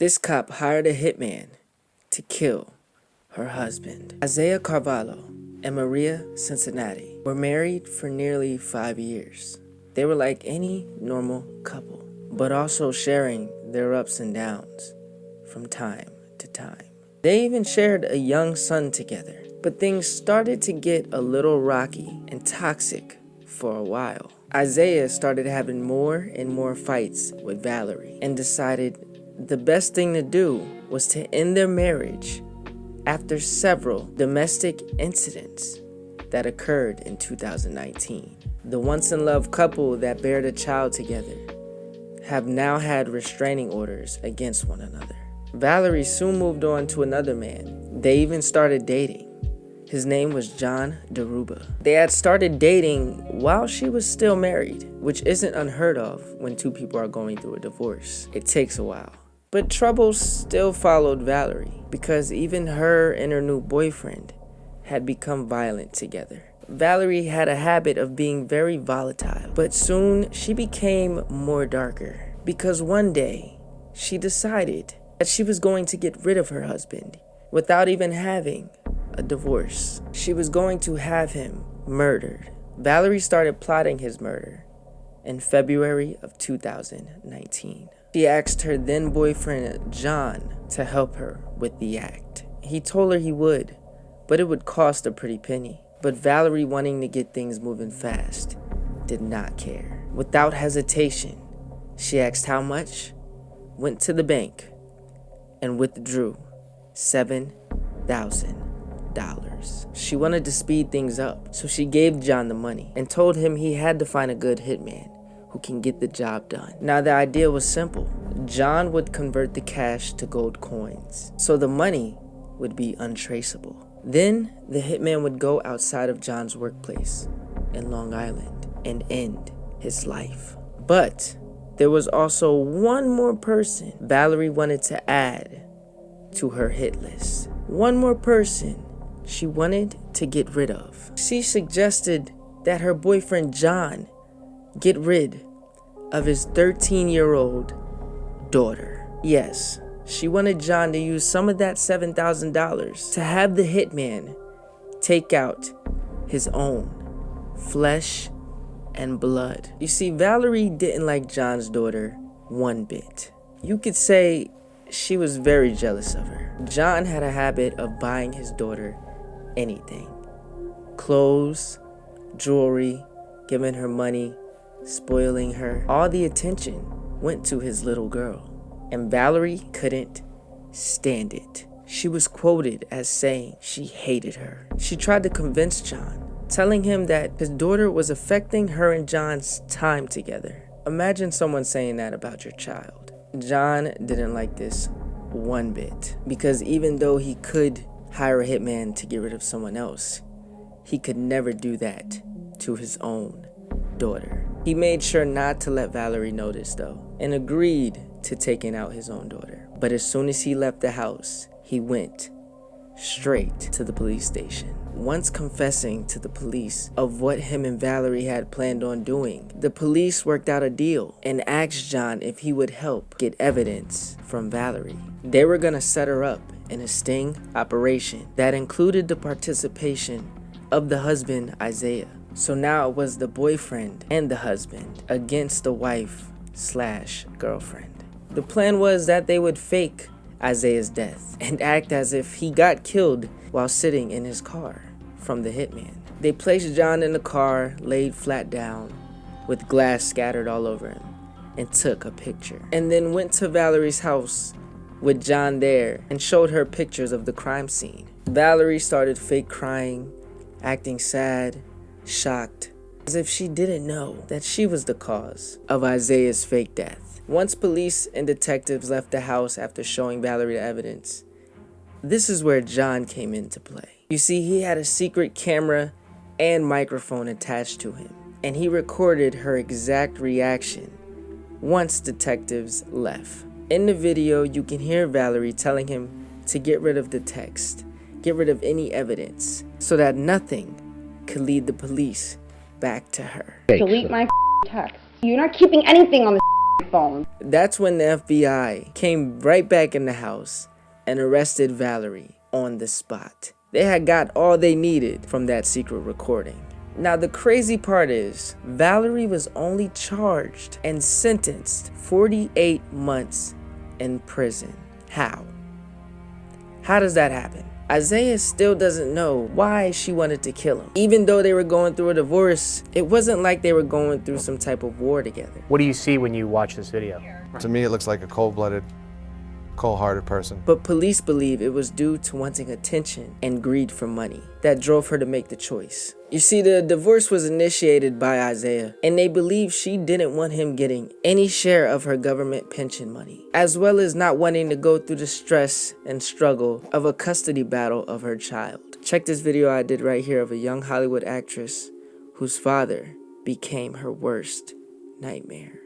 This cop hired a hitman to kill her husband. Isaiah Carvalho and Maria Cincinnati were married for nearly 5 years. They were like any normal couple, but also sharing their ups and downs from time to time. They even shared a young son together, but things started to get a little rocky and toxic for a while. Isaiah started having more and more fights with Valerie and decided the best thing to do was to end their marriage after several domestic incidents that occurred in 2019. The once-in-love couple that bared a child together have now had restraining orders against one another. Valerie soon moved on to another man. They even started dating. His name was John Deruba. They had started dating while she was still married, which isn't unheard of when two people are going through a divorce. It takes a while. But trouble still followed Valerie because even her and her new boyfriend had become violent together. Valerie had a habit of being very volatile, but soon she became more darker because one day she decided that she was going to get rid of her husband without even having a divorce. She was going to have him murdered. Valerie started plotting his murder in February of 2019. She asked her then boyfriend John to help her with the act. He told her he would, but it would cost a pretty penny. But Valerie, wanting to get things moving fast, did not care. Without hesitation, she asked how much, went to the bank, and withdrew $7,000. She wanted to speed things up, so she gave John the money and told him he had to find a good hitman who can get the job done. Now the idea was simple. John would convert the cash to gold coins, so the money would be untraceable. Then the hitman would go outside of John's workplace in Long Island and end his life. But there was also one more person Valerie wanted to add to her hit list. One more person she wanted to get rid of. She suggested that her boyfriend John get rid of his 13-year-old daughter. Yes, she wanted John to use some of that $7,000 to have the hitman take out his own flesh and blood. You see, Valerie didn't like John's daughter one bit. You could say she was very jealous of her. John had a habit of buying his daughter anything. Clothes, jewelry, giving her money, spoiling her. All the attention went to his little girl, and Valerie couldn't stand it. She was quoted as saying she hated her. She tried to convince John, telling him that his daughter was affecting her and John's time together. Imagine someone saying that about your child. John didn't like this one bit, because even though he could hire a hitman to get rid of someone else, he could never do that to his own daughter. He made sure not to let Valerie notice though, and agreed to taking out his own daughter. But as soon as he left the house, he went straight to the police station. Once confessing to the police of what him and Valerie had planned on doing, the police worked out a deal and asked John if he would help get evidence from Valerie. They were gonna set her up in a sting operation that included the participation of the husband, Isaiah. So now it was the boyfriend and the husband against the wife/girlfriend. The plan was that they would fake Isaiah's death and act as if he got killed while sitting in his car from the hitman. They placed John in the car, laid flat down with glass scattered all over him, and took a picture. And then went to Valerie's house with John there and showed her pictures of the crime scene. Valerie started fake crying, acting sad, shocked, as if she didn't know that she was the cause of Isaiah's fake death. Once police and detectives left the house after showing Valerie the evidence, this is where John came into play. You see, he had a secret camera and microphone attached to him, and he recorded her exact reaction once detectives left. In the video, you can hear Valerie telling him to get rid of the text, get rid of any evidence, so that nothing could lead the police back to her. Delete my text. You're not keeping anything on the phone. That's when the FBI came right back in the house and arrested Valerie on the spot. They had got all they needed from that secret recording. Now the crazy part is, Valerie was only charged and sentenced 48 months in prison. How? How does that happen? Isaiah still doesn't know why she wanted to kill him. Even though they were going through a divorce, it wasn't like they were going through some type of war together. What do you see when you watch this video? To me, it looks like a cold-blooded, cold-hearted person. But police believe it was due to wanting attention and greed for money that drove her to make the choice. You see, the divorce was initiated by Isaiah, and they believe she didn't want him getting any share of her government pension money, as well as not wanting to go through the stress and struggle of a custody battle of her child. Check this video I did right here of a young Hollywood actress whose father became her worst nightmare.